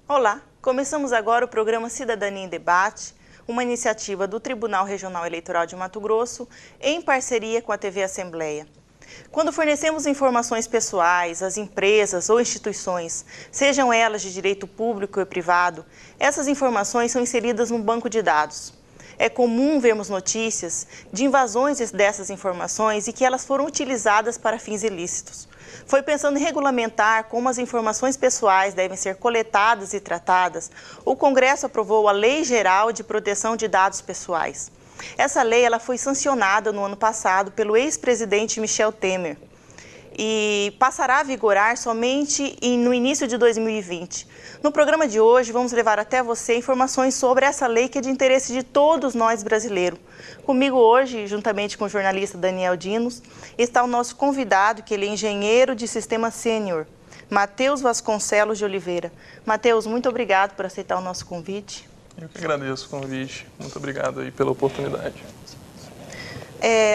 Olá, começamos agora o programa Cidadania em Debate, uma iniciativa do Tribunal Regional Eleitoral de Mato Grosso, em parceria com a TV Assembleia. Quando fornecemos informações pessoais às empresas ou instituições, sejam elas de direito público ou privado, essas informações são inseridas num banco de dados. É comum vermos notícias de invasões dessas informações e que elas foram utilizadas para fins ilícitos. Foi pensando em regulamentar como as informações pessoais devem ser coletadas e tratadas, o Congresso aprovou a Lei Geral de Proteção de Dados Pessoais. Essa lei foi sancionada no ano passado pelo ex-presidente Michel Temer e passará a vigorar somente no início de 2020. No programa de hoje, vamos levar até você informações sobre essa lei que é de interesse de todos nós brasileiros. Comigo hoje, juntamente com o jornalista Daniel Dinos, está o nosso convidado, que ele é engenheiro de sistema sênior, Matheus Vasconcelos de Oliveira. Matheus, muito obrigado por aceitar o nosso convite. Eu que agradeço o convite. Muito obrigado aí pela oportunidade.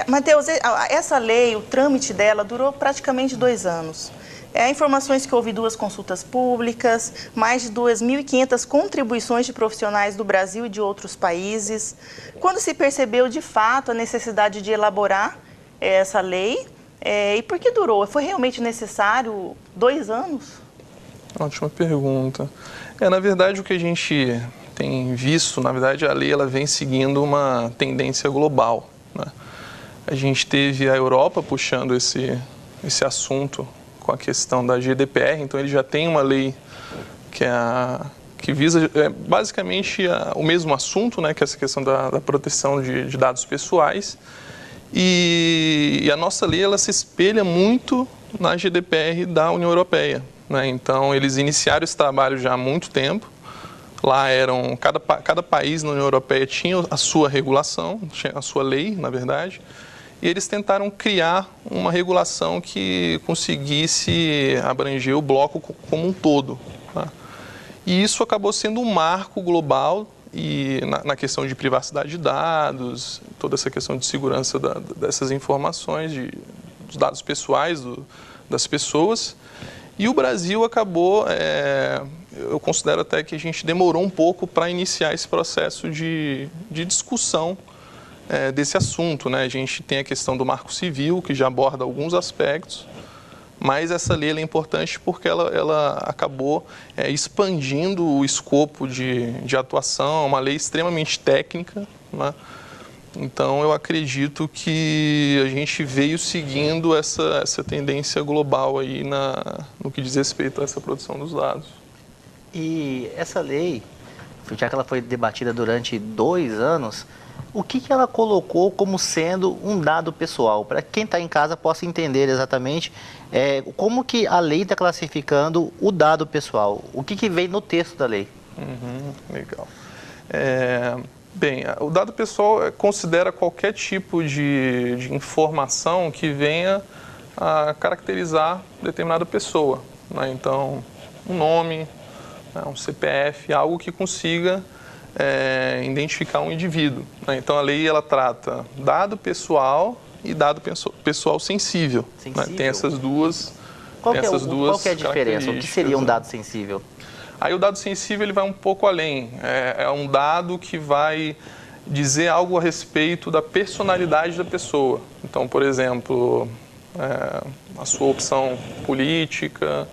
Matheus, essa lei, o trâmite dela durou praticamente 2 anos. Informações que houve 2 consultas públicas, mais de 2.500 contribuições de profissionais do Brasil e de outros países. Quando se percebeu de fato a necessidade de elaborar essa lei, e por que durou? Foi realmente necessário 2 anos? Ótima pergunta. Na verdade, o que a gente tem visto, na verdade, a lei ela vem seguindo uma tendência global, né? A gente teve a Europa puxando esse assunto com a questão da GDPR, então ele já tem uma lei que visa basicamente o mesmo assunto, né, que é essa questão da proteção de dados pessoais, e a nossa lei ela se espelha muito na GDPR da União Europeia, né? Então eles iniciaram esse trabalho já há muito tempo. Lá cada país na União Europeia tinha a sua regulação, tinha a sua lei, na verdade, e eles tentaram criar uma regulação que conseguisse abranger o bloco como um todo, tá? E isso acabou sendo um marco global e na questão de privacidade de dados, toda essa questão de segurança dessas informações, dos dados pessoais das pessoas. E o Brasil acabou, eu considero até que a gente demorou um pouco para iniciar esse processo de discussão desse assunto, né? A gente tem a questão do Marco Civil, que já aborda alguns aspectos, mas essa lei é importante porque ela acabou expandindo o escopo de atuação, é uma lei extremamente técnica, né? Então, eu acredito que a gente veio seguindo essa tendência global aí no que diz respeito a essa produção dos dados. E essa lei, já que ela foi debatida durante 2 anos, o que ela colocou como sendo um dado pessoal? Para quem está em casa possa entender exatamente como que a lei está classificando o dado pessoal. O que vem no texto da lei? Legal. Bem, o dado pessoal considera qualquer tipo de informação que venha a caracterizar determinada pessoa, né? Então, um nome, um CPF, algo que consiga identificar um indivíduo, né? Então, a lei ela trata dado pessoal e dado pessoal sensível, né? Tem essas duas Qual que é a diferença? O que seria um dado sensível? Aí o dado sensível ele vai um pouco além, é um dado que vai dizer algo a respeito da personalidade da pessoa. Então, por exemplo, a sua opção política,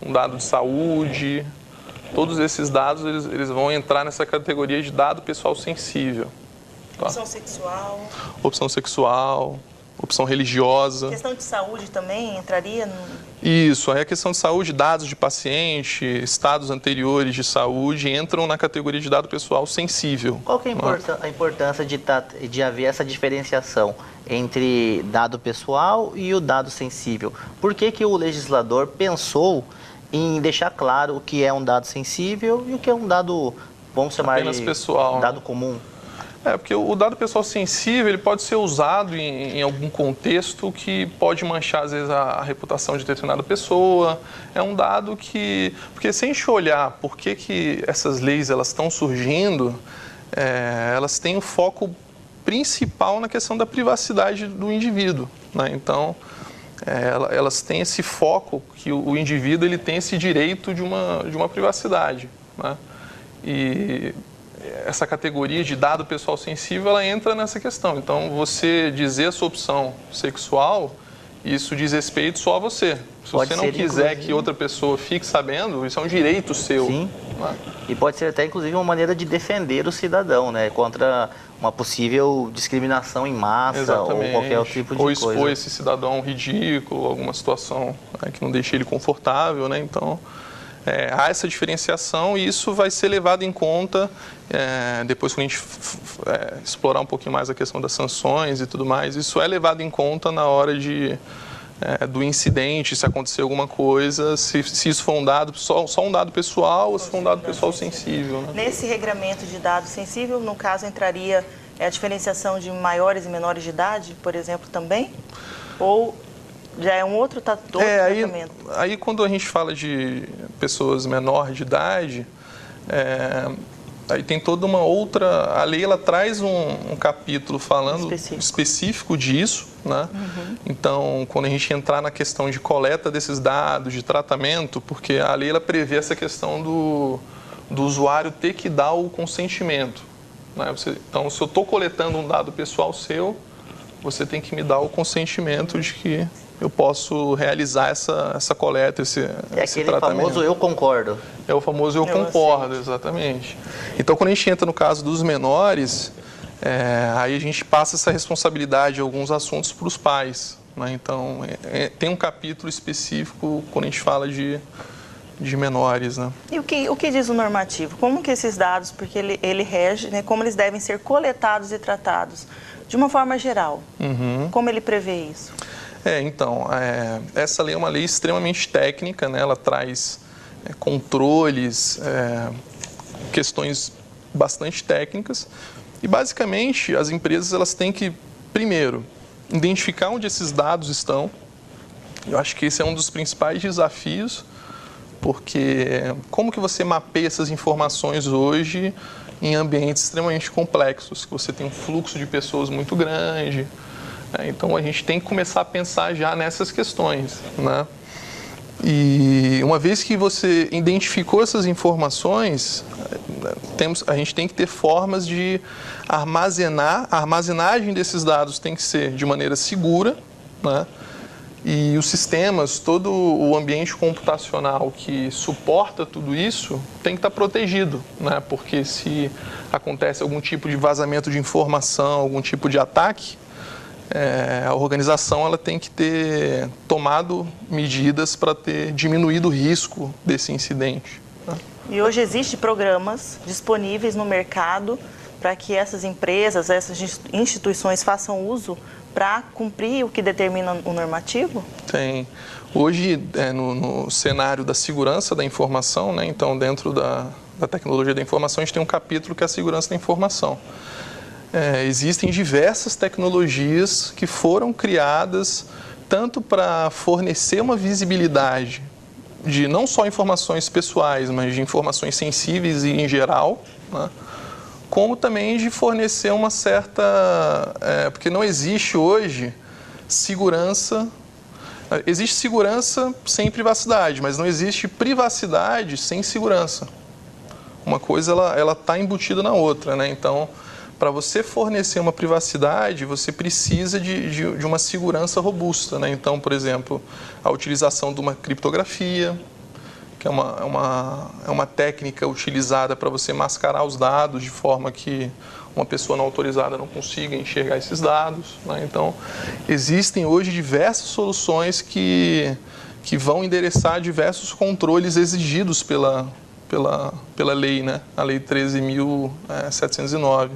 um dado de saúde, todos esses dados eles vão entrar nessa categoria de dado pessoal sensível. Tá? Opção sexual. Opção sexual, opção religiosa. Questão de saúde também entraria no... Isso, aí a questão de saúde, dados de paciente, estados anteriores de saúde entram na categoria de dado pessoal sensível. Qual que é a importância de haver essa diferenciação entre dado pessoal e o dado sensível? Por que o legislador pensou em deixar claro o que é um dado sensível e o que é um dado, vamos chamar apenas pessoal, dado comum? Porque o dado pessoal sensível ele pode ser usado em algum contexto que pode manchar, às vezes, a reputação de determinada pessoa. É um dado que... Porque se a gente olhar por que essas leis elas estão surgindo, elas têm um foco principal na questão da privacidade do indivíduo, né? Então, elas têm esse foco que o indivíduo ele tem esse direito de uma privacidade. né? E essa categoria de dado pessoal sensível, ela entra nessa questão. Então, você dizer a sua opção sexual, isso diz respeito só a você. Se Pode você não ser, quiser inclusive, que outra pessoa fique sabendo, isso é um direito seu. Sim. Né? E pode ser até, inclusive, uma maneira de defender o cidadão, né? Contra uma possível discriminação em massa. Exatamente. Ou qualquer outro tipo de ou coisa. expor esse cidadão a um ridículo, alguma situação, né, que não deixe ele confortável, né? Então, há essa diferenciação e isso vai ser levado em conta depois que a gente explorar um pouquinho mais a questão das sanções e tudo mais. Isso é levado em conta na hora do incidente, se acontecer alguma coisa, se isso for um dado, só um dado pessoal ou se for um dado pessoal sensível. Né? Nesse regramento de dado sensível, no caso, entraria a diferenciação de maiores e menores de idade, por exemplo, também? Ou já é um outro tratamento? Aí quando a gente fala de pessoas menores de idade, aí tem toda uma outra... A lei, ela traz um capítulo falando específico disso, né? Uhum. Então, quando a gente entrar na questão de coleta desses dados, de tratamento, porque a lei, ela prevê essa questão do usuário ter que dar o consentimento, né? Então, se eu estou coletando um dado pessoal seu, você tem que me dar o consentimento de que eu posso realizar essa coleta, esse tratamento. Famoso eu concordo. É o famoso eu concordo, exatamente. Então, quando a gente entra no caso dos menores, aí a gente passa essa responsabilidade de alguns assuntos para os pais, né? Então, tem um capítulo específico quando a gente fala de menores, né? E o que diz o normativo? Como que esses dados, porque ele rege, né, como eles devem ser coletados e tratados? De uma forma geral, como ele prevê isso? Então, essa lei é uma lei extremamente técnica, né? Ela traz controles, questões bastante técnicas e, basicamente, as empresas elas têm que, primeiro, identificar onde esses dados estão. Eu acho que esse é um dos principais desafios, porque como que você mapeia essas informações hoje em ambientes extremamente complexos, que você tem um fluxo de pessoas muito grande. Então, a gente tem que começar a pensar já nessas questões, né? E uma vez que você identificou essas informações, a gente tem que ter formas de armazenar. A armazenagem desses dados tem que ser de maneira segura, né? E os sistemas, todo o ambiente computacional que suporta tudo isso tem que estar protegido, né? Porque se acontece algum tipo de vazamento de informação, algum tipo de ataque, a organização ela tem que ter tomado medidas para ter diminuído o risco desse incidente, né? E hoje existem programas disponíveis no mercado para que essas empresas, essas instituições façam uso para cumprir o que determina o normativo? Tem. Hoje, no cenário da segurança da informação, né, então dentro da tecnologia da informação, a gente tem um capítulo que é a segurança da informação. Existem diversas tecnologias que foram criadas tanto para fornecer uma visibilidade de não só informações pessoais, mas de informações sensíveis e em geral, né? Como também de fornecer uma certa... porque não existe hoje segurança... Existe segurança sem privacidade, mas não existe privacidade sem segurança. Uma coisa ela está embutida na outra, né? Então, para você fornecer uma privacidade, você precisa de uma segurança robusta, né? Então, por exemplo, a utilização de uma criptografia, que é uma técnica utilizada para você mascarar os dados de forma que uma pessoa não autorizada não consiga enxergar esses dados, né? Então, existem hoje diversas soluções que vão endereçar diversos controles exigidos pela lei, né? A Lei 13.709.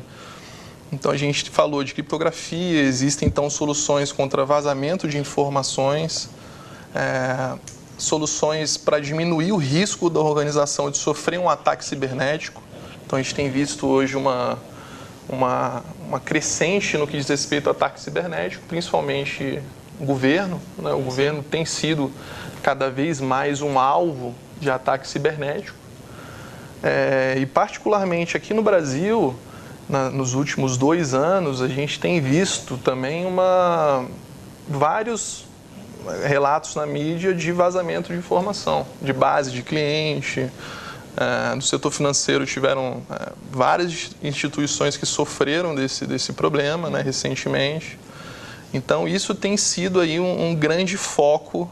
Então, a gente falou de criptografia, existem, então, soluções contra vazamento de informações, soluções para diminuir o risco da organização de sofrer um ataque cibernético. Então, a gente tem visto hoje uma crescente no que diz respeito ao ataque cibernético, principalmente o governo, né? O governo tem sido cada vez mais um alvo de ataque cibernético. E, particularmente, aqui no Brasil... Nos últimos 2 anos, a gente tem visto também vários relatos na mídia de vazamento de informação, de base de cliente, No setor financeiro tiveram várias instituições que sofreram desse problema, né, recentemente. Então isso tem sido aí um grande foco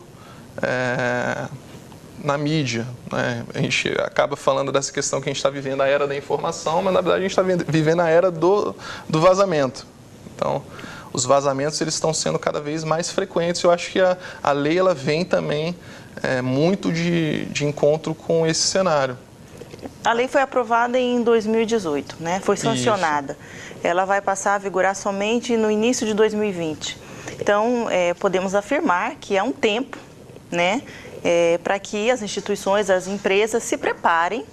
na mídia, né? A gente acaba falando dessa questão que a gente está vivendo a era da informação, mas na verdade a gente está vivendo a era do vazamento. Então, os vazamentos eles estão sendo cada vez mais frequentes. Eu acho que a lei ela vem também muito de encontro com esse cenário. A lei foi aprovada em 2018, né? Foi sancionada. Isso. Ela vai passar a vigorar somente no início de 2020. Então, podemos afirmar que é um tempo, né, para que as instituições, as empresas se preparem,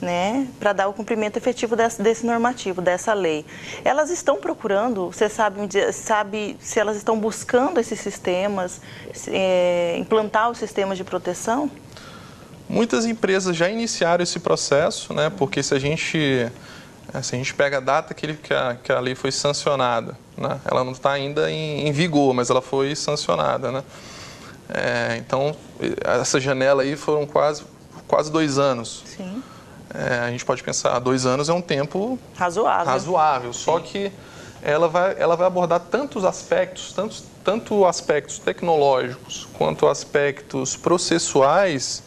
né, para dar o cumprimento efetivo desse normativo, dessa lei. Elas estão procurando, você sabe se elas estão buscando esses sistemas, implantar os sistemas de proteção? Muitas empresas já iniciaram esse processo, né, porque se a gente pega a data que a lei foi sancionada, né, ela não está ainda em vigor, mas ela foi sancionada, né? Então, essa janela aí foram quase 2 anos. Sim. A gente pode pensar, 2 anos é um tempo razoável. Só que ela vai abordar tantos aspectos, tanto aspectos tecnológicos quanto aspectos processuais,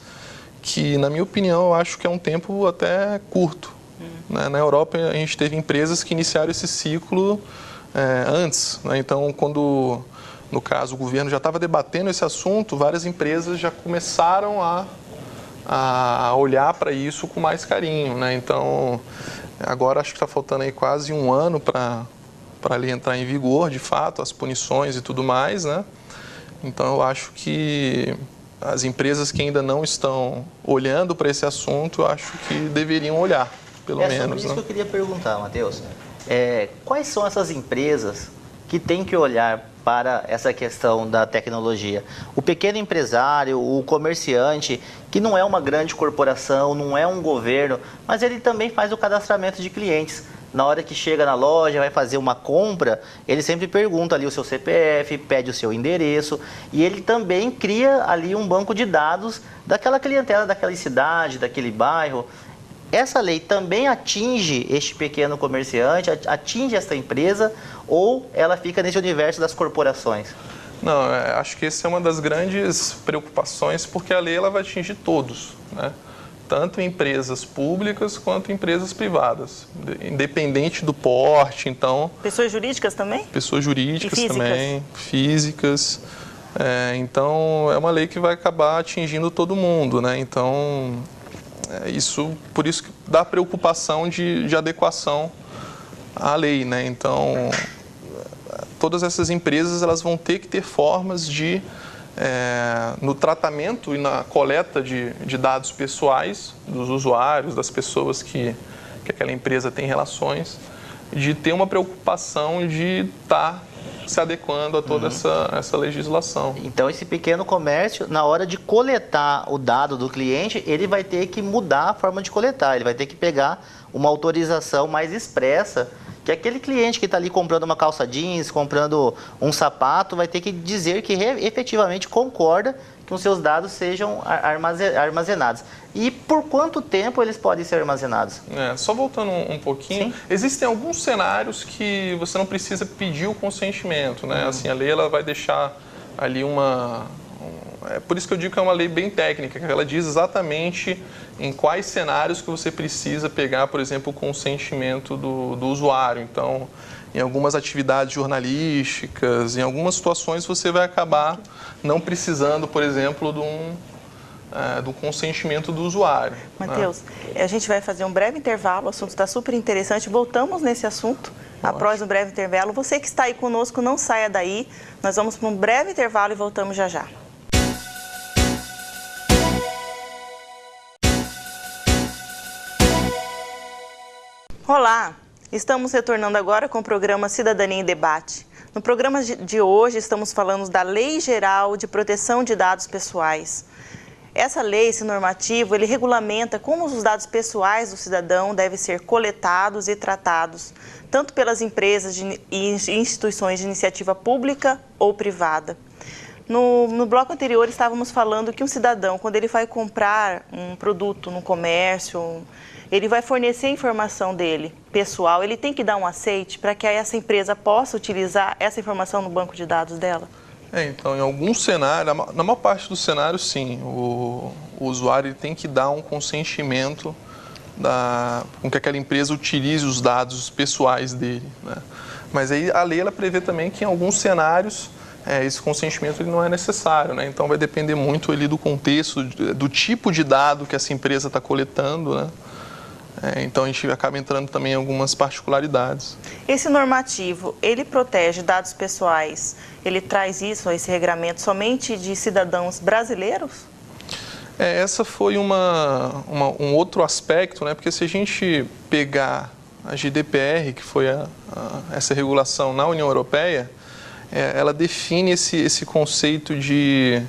que, na minha opinião, eu acho que é um tempo até curto. Né? Na Europa, a gente teve empresas que iniciaram esse ciclo antes. Né? Então, quando, no caso, o governo já estava debatendo esse assunto, várias empresas já começaram a olhar para isso com mais carinho, né? Então, agora acho que está faltando aí quase 1 ano para a lei entrar em vigor, de fato, as punições e tudo mais, né? Então, eu acho que as empresas que ainda não estão olhando para esse assunto, eu acho que deveriam olhar, pelo menos. Sobre isso que eu queria perguntar, Matheus. Quais são essas empresas que têm que olhar para essa questão da tecnologia? O pequeno empresário, o comerciante, que não é uma grande corporação, não é um governo, mas ele também faz o cadastramento de clientes. Na hora que chega na loja, vai fazer uma compra, ele sempre pergunta ali o seu CPF, pede o seu endereço, e ele também cria ali um banco de dados daquela clientela, daquela cidade, daquele bairro. Essa lei também atinge este pequeno comerciante, atinge esta empresa, ou ela fica nesse universo das corporações? Não, acho que essa é uma das grandes preocupações, porque a lei ela vai atingir todos, né? Tanto empresas públicas quanto empresas privadas, independente do porte. Então, pessoas jurídicas também? Pessoas jurídicas também, físicas. Então, é uma lei que vai acabar atingindo todo mundo, né? Então, por isso que dá preocupação de adequação à lei, né? Então, todas essas empresas elas vão ter que ter formas de no tratamento e na coleta de dados pessoais dos usuários, das pessoas que aquela empresa tem relações, de ter uma preocupação de estar se adequando a toda essa legislação. Então, esse pequeno comércio, na hora de coletar o dado do cliente, ele vai ter que mudar a forma de coletar, ele vai ter que pegar uma autorização mais expressa, que aquele cliente que está ali comprando uma calça jeans, comprando um sapato, vai ter que dizer que efetivamente concorda que os seus dados sejam armazenados. E por quanto tempo eles podem ser armazenados? Só voltando um pouquinho, existem alguns cenários que você não precisa pedir o consentimento, né? Assim, a lei ela vai deixar ali por isso que eu digo que é uma lei bem técnica, que ela diz exatamente em quais cenários que você precisa pegar, por exemplo, o consentimento do usuário. Então, em algumas atividades jornalísticas, em algumas situações você vai acabar não precisando, por exemplo, do consentimento do usuário. Matheus, a gente vai fazer um breve intervalo, o assunto está super interessante, voltamos nesse assunto após um breve intervalo. Você que está aí conosco, não saia daí, nós vamos para um breve intervalo e voltamos já já. Olá, estamos retornando agora com o programa Cidadania em Debate. No programa de hoje estamos falando da Lei Geral de Proteção de Dados Pessoais. Essa lei, esse normativo, ele regulamenta como os dados pessoais do cidadão devem ser coletados e tratados, tanto pelas empresas e instituições de iniciativa pública ou privada. No bloco anterior estávamos falando que um cidadão, quando ele vai comprar um produto no comércio, ele vai fornecer a informação dele, pessoal, ele tem que dar um aceite para que essa empresa possa utilizar essa informação no banco de dados dela? Então, em algum cenário, na maior parte dos cenários, sim, o usuário ele tem que dar um consentimento com que aquela empresa utilize os dados pessoais dele, né? Mas aí a lei ela prevê também que em alguns cenários esse consentimento ele não é necessário, né? Então vai depender muito ali do contexto, do tipo de dado que essa empresa está coletando, né? Então a gente acaba entrando também em algumas particularidades. Esse normativo, ele protege dados pessoais, ele traz esse regramento somente de cidadãos brasileiros? Essa foi um outro aspecto, né? Porque se a gente pegar a GDPR, que foi essa regulação na União Europeia, ela define esse conceito de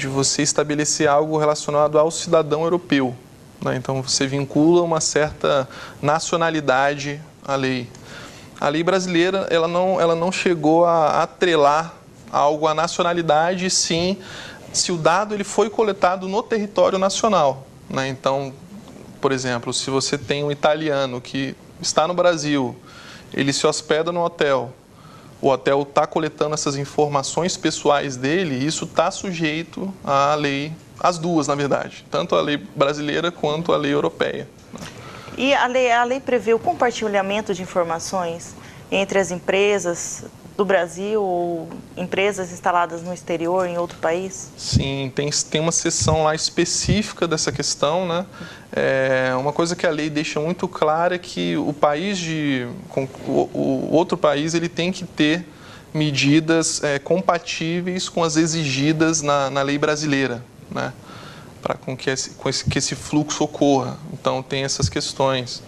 você estabelecer algo relacionado ao cidadão europeu, né? Então, você vincula uma certa nacionalidade à lei. A lei brasileira ela não chegou a atrelar algo à nacionalidade, sim, se o dado ele foi coletado no território nacional, né? Então, por exemplo, se você tem um italiano que está no Brasil, ele se hospeda no hotel, o hotel está coletando essas informações pessoais dele, isso está sujeito à lei, as duas, na verdade, tanto a lei brasileira quanto a lei europeia. E a lei prevê o compartilhamento de informações entre as empresas do Brasil ou empresas instaladas no exterior, em outro país? Sim, tem uma seção lá específica dessa questão, né? Uma coisa que a lei deixa muito clara é que o outro país ele tem que ter medidas compatíveis com as exigidas na lei brasileira, né? Para que esse fluxo ocorra. Então tem essas questões.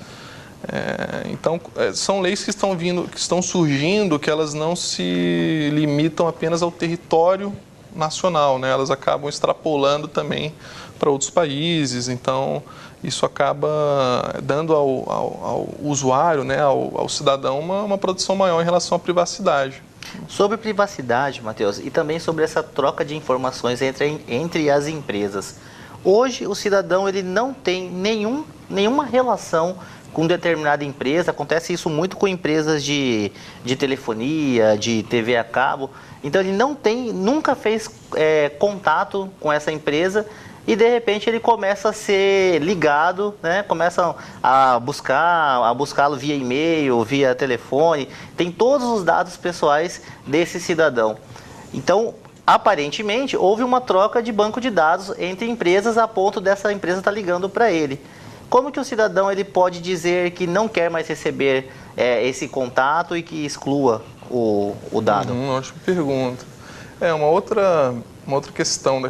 Então, são leis que estão surgindo, que elas não se limitam apenas ao território nacional, né? Elas acabam extrapolando também para outros países, então isso acaba dando ao usuário, né, ao cidadão, uma proteção maior em relação à privacidade. Sobre privacidade, Matheus, e também sobre essa troca de informações entre as empresas. Hoje, o cidadão ele não tem nenhuma relação com determinada empresa. Acontece isso muito com empresas de telefonia, de TV a cabo. Então ele nunca fez contato com essa empresa e de repente ele começa a ser ligado, né? Começa a buscá-lo via e-mail, via telefone, tem todos os dados pessoais desse cidadão. Então, aparentemente, houve uma troca de banco de dados entre empresas a ponto dessa empresa estar ligando para ele. Como que o cidadão ele pode dizer que não quer mais receber esse contato e que exclua o dado? Ótima pergunta. Uma outra questão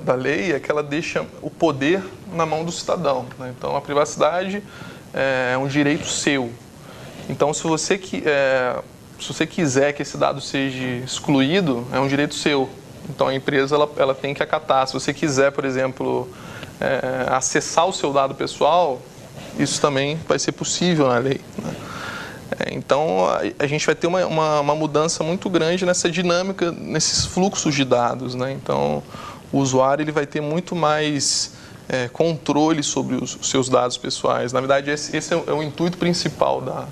da lei é que ela deixa o poder na mão do cidadão, né? Então, a privacidade é um direito seu. Então, se você quiser que esse dado seja excluído, é um direito seu. Então, a empresa ela tem que acatar. Se você quiser, por exemplo, acessar o seu dado pessoal, isso também vai ser possível na lei, né? Então, a gente vai ter uma mudança muito grande nessa dinâmica, nesses fluxos de dados, né? Então, o usuário ele vai ter muito mais controle sobre os seus dados pessoais. Na verdade, esse é o intuito principal da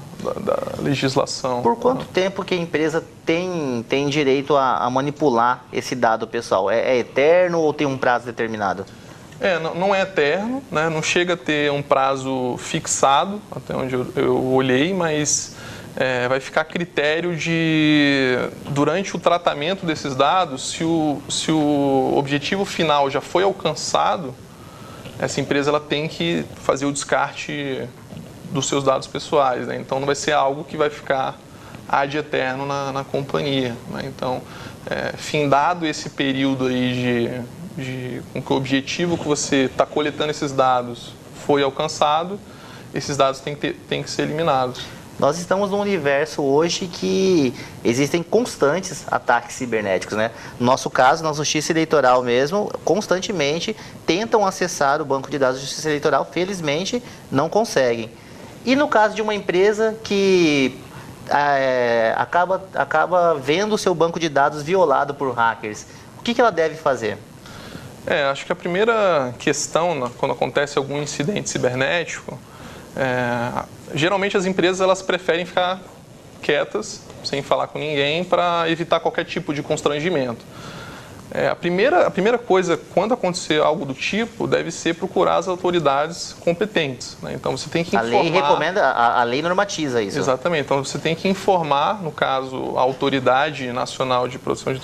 legislação. Por quanto tempo que a empresa tem direito a manipular esse dado pessoal? É eterno ou tem um prazo determinado? Não é eterno, né? Não chega a ter um prazo fixado, até onde eu olhei, mas vai ficar a critério durante o tratamento desses dados, se o objetivo final já foi alcançado, essa empresa ela tem que fazer o descarte dos seus dados pessoais, né? Então não vai ser algo que vai ficar ad eterno na companhia, né? Então, findado esse período aí com que o objetivo que você está coletando esses dados foi alcançado, esses dados têm que ser eliminados. Nós estamos num universo hoje que existem constantes ataques cibernéticos, né? No nosso caso, na Justiça Eleitoral mesmo, constantemente tentam acessar o banco de dados da Justiça Eleitoral, felizmente não conseguem. E no caso de uma empresa que acaba vendo o seu banco de dados violado por hackers, o que ela deve fazer? Acho que a primeira questão, quando acontece algum incidente cibernético, geralmente as empresas elas preferem ficar quietas, sem falar com ninguém, para evitar qualquer tipo de constrangimento. A primeira coisa, quando acontecer algo do tipo, deve ser procurar as autoridades competentes, né? Então você tem que informar... A lei recomenda, a lei normatiza isso. Exatamente, então você tem que informar, no caso, a Autoridade Nacional de Proteção de...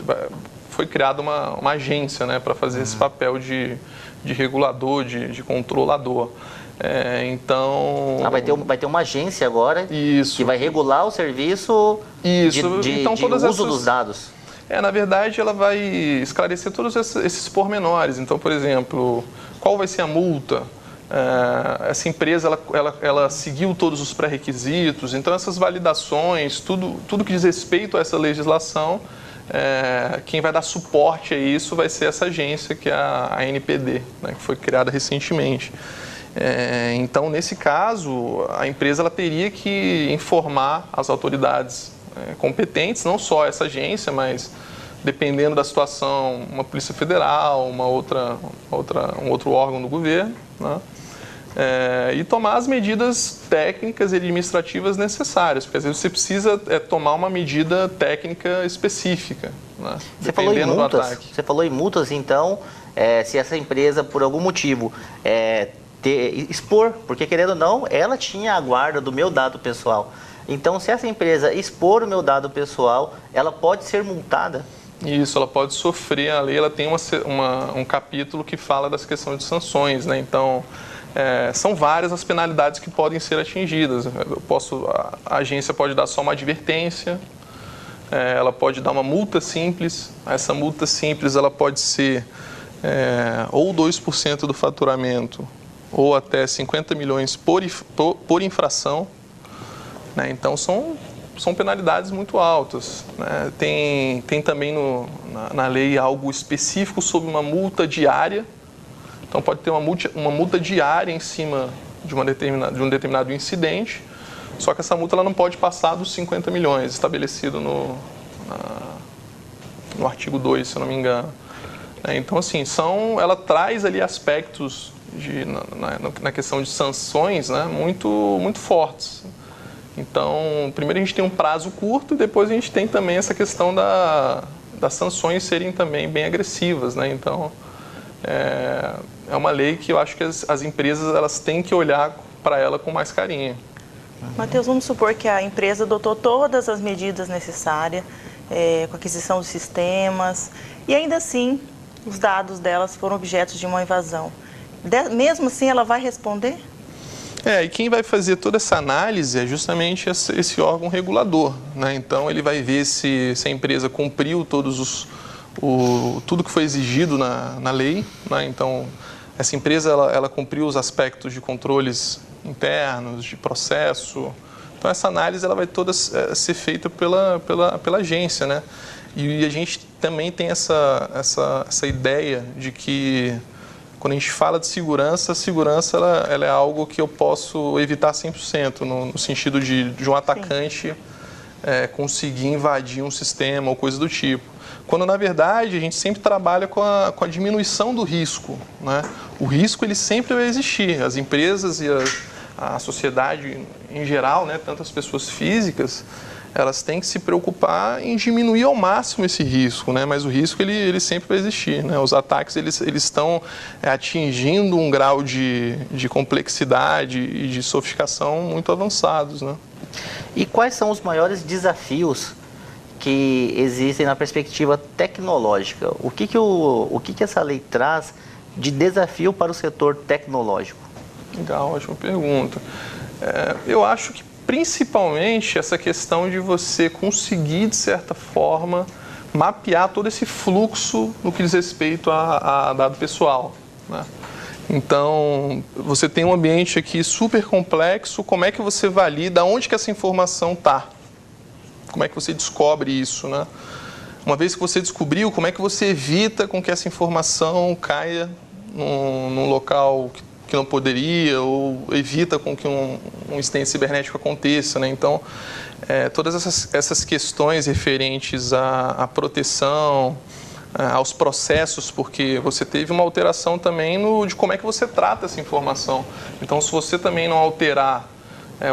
Foi criada uma agência, né, para fazer esse papel de regulador, de controlador. Então... vai ter uma agência agora Isso. que vai regular o serviço então, de uso dos dados. Na verdade, ela vai esclarecer todos esses pormenores. Então, por exemplo, qual vai ser a multa? Essa empresa, ela seguiu todos os pré-requisitos. Então, essas validações, tudo que diz respeito a essa legislação, quem vai dar suporte a isso vai ser essa agência, que é a ANPD, né, que foi criada recentemente. Então, nesse caso, a empresa ela teria que informar as autoridades competentes, não só essa agência, mas dependendo da situação, uma Polícia Federal, um outro órgão do governo, né? E tomar as medidas técnicas e administrativas necessárias, porque às vezes você precisa tomar uma medida técnica específica, né? Dependendo do ataque. Você falou em multas, então, se essa empresa, por algum motivo, expor, porque querendo ou não, ela tinha a guarda do meu dado pessoal. Então, se essa empresa expor o meu dado pessoal, ela pode ser multada? Isso, ela pode sofrer. A lei ela tem um capítulo que fala das questões de sanções, né? Então, são várias as penalidades que podem ser atingidas. A agência pode dar só uma advertência, ela pode dar uma multa simples. Essa multa simples ela pode ser ou 2% do faturamento ou até 50 milhões por infração. Então, são penalidades muito altas, né? Tem também na lei algo específico sobre uma multa diária. Então, pode ter uma multa diária em cima de um determinado incidente, só que essa multa ela não pode passar dos 50 milhões, estabelecido no artigo 2, se eu não me engano. Então, assim, ela traz ali aspectos na questão de sanções, né, muito, muito fortes. Então, primeiro a gente tem um prazo curto e depois a gente tem também essa questão das sanções serem também bem agressivas, né? Então, é uma lei que eu acho que as empresas elas têm que olhar para ela com mais carinho. Matheus, vamos supor que a empresa adotou todas as medidas necessárias, com aquisição de sistemas, e ainda assim os dados delas foram objeto de uma invasão. Mesmo assim, ela vai responder? E quem vai fazer toda essa análise é justamente esse órgão regulador, né? Então, ele vai ver se a empresa cumpriu tudo que foi exigido na lei, né? Então, essa empresa ela cumpriu os aspectos de controles internos, de processo. Então, essa análise ela vai toda ser feita pela agência, né? E a gente também tem essa ideia de que quando a gente fala de segurança, a segurança ela é algo que eu posso evitar 100%, no sentido de um atacante conseguir invadir um sistema ou coisa do tipo. Quando, na verdade, a gente sempre trabalha com a diminuição do risco, né? O risco ele sempre vai existir. As empresas e a sociedade em geral, né, tanto as pessoas físicas, elas têm que se preocupar em diminuir ao máximo esse risco, né? Mas o risco ele sempre vai existir, né? Os ataques eles estão atingindo um grau de complexidade e de sofisticação muito avançados, né? E quais são os maiores desafios que existem na perspectiva tecnológica? O que essa lei traz de desafio para o setor tecnológico? Legal, ótima pergunta. Eu acho que principalmente essa questão de você conseguir, de certa forma, mapear todo esse fluxo no que diz respeito a dado pessoal, né? Então, você tem um ambiente aqui super complexo, como é que você valida onde que essa informação está? Como é que você descobre isso, né? Uma vez que você descobriu, como é que você evita com que essa informação caia num local que não poderia, ou evita com que um incidente cibernético aconteça, né? Então, todas essas questões referentes à proteção, aos processos, porque você teve uma alteração também de como é que você trata essa informação. Então, se você também não alterar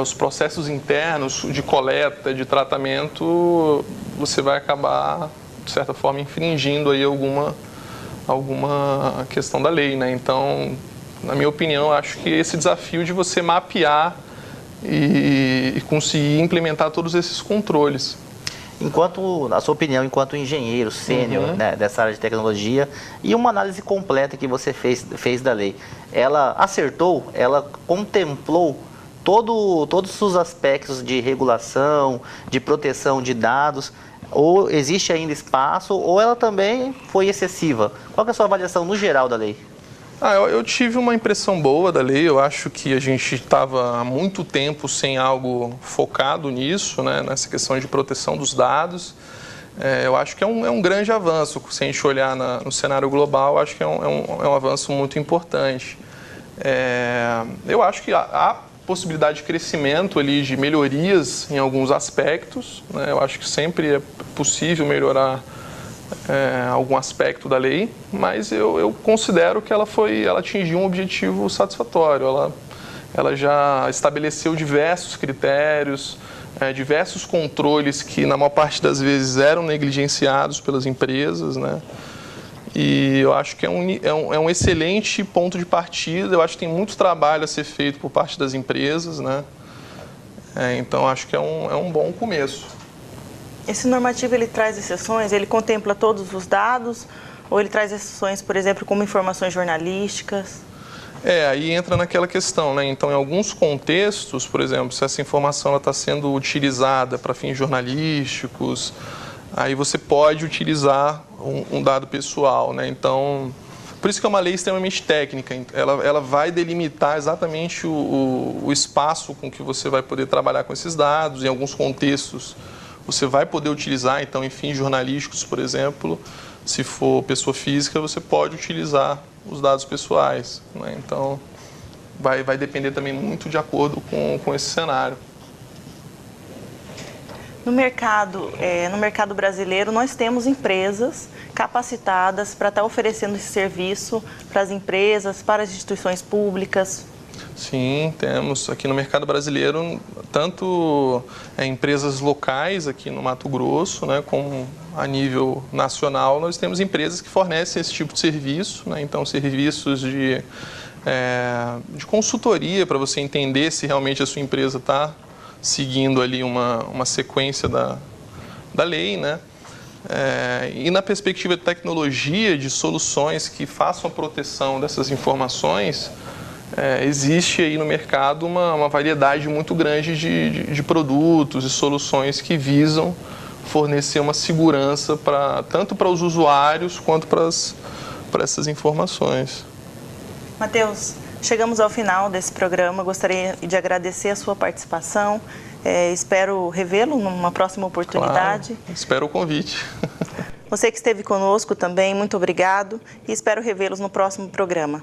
os processos internos de coleta, de tratamento, você vai acabar, de certa forma, infringindo aí alguma questão da lei, né? Então, na minha opinião, eu acho que esse desafio de você mapear e conseguir implementar todos esses controles. Na sua opinião, enquanto engenheiro sênior, né, dessa área de tecnologia, e uma análise completa que você fez da lei, ela acertou, ela contemplou todos os aspectos de regulação, de proteção de dados, ou existe ainda espaço, ou ela também foi excessiva? Qual que é a sua avaliação no geral da lei? Eu tive uma impressão boa da lei. Eu acho que a gente estava há muito tempo sem algo focado nisso, né, nessa questão de proteção dos dados. Eu acho que é um grande avanço. Se a gente olhar no cenário global, acho que é um avanço muito importante. Eu acho que há possibilidade de crescimento ali, de melhorias em alguns aspectos, né? Eu acho que sempre é possível melhorar algum aspecto da lei, mas eu considero que ela atingiu um objetivo satisfatório. Ela já estabeleceu diversos critérios, diversos controles que, na maior parte das vezes, eram negligenciados pelas empresas, né? E eu acho que é um excelente ponto de partida. Eu acho que tem muito trabalho a ser feito por parte das empresas, né? Então, acho que é um bom começo. Esse normativo, ele traz exceções? Ele contempla todos os dados? Ou ele traz exceções, por exemplo, como informações jornalísticas? Aí entra naquela questão, né? Então, em alguns contextos, por exemplo, se essa informação está sendo utilizada para fins jornalísticos, aí você pode utilizar um dado pessoal, né? Então, por isso que é uma lei extremamente técnica. Ela vai delimitar exatamente o espaço com que você vai poder trabalhar com esses dados. Em alguns contextos, você vai poder utilizar, então, em fins jornalísticos, por exemplo, se for pessoa física, você pode utilizar os dados pessoais, né? Então, vai depender também muito de acordo com esse cenário. No mercado brasileiro, nós temos empresas capacitadas para estar oferecendo esse serviço para as empresas, para as instituições públicas. Sim, temos aqui no mercado brasileiro tanto empresas locais aqui no Mato Grosso, né, como a nível nacional. Nós temos empresas que fornecem esse tipo de serviço, né? Então, serviços de consultoria para você entender se realmente a sua empresa está seguindo ali uma sequência da lei, né? E na perspectiva de tecnologia, de soluções que façam a proteção dessas informações, existe aí no mercado uma variedade muito grande de produtos e soluções que visam fornecer uma segurança tanto para os usuários quanto para essas informações. Matheus, chegamos ao final desse programa. Gostaria de agradecer a sua participação. Espero revê-lo numa próxima oportunidade. Claro, espero o convite. Você que esteve conosco também, muito obrigado e espero revê-los no próximo programa.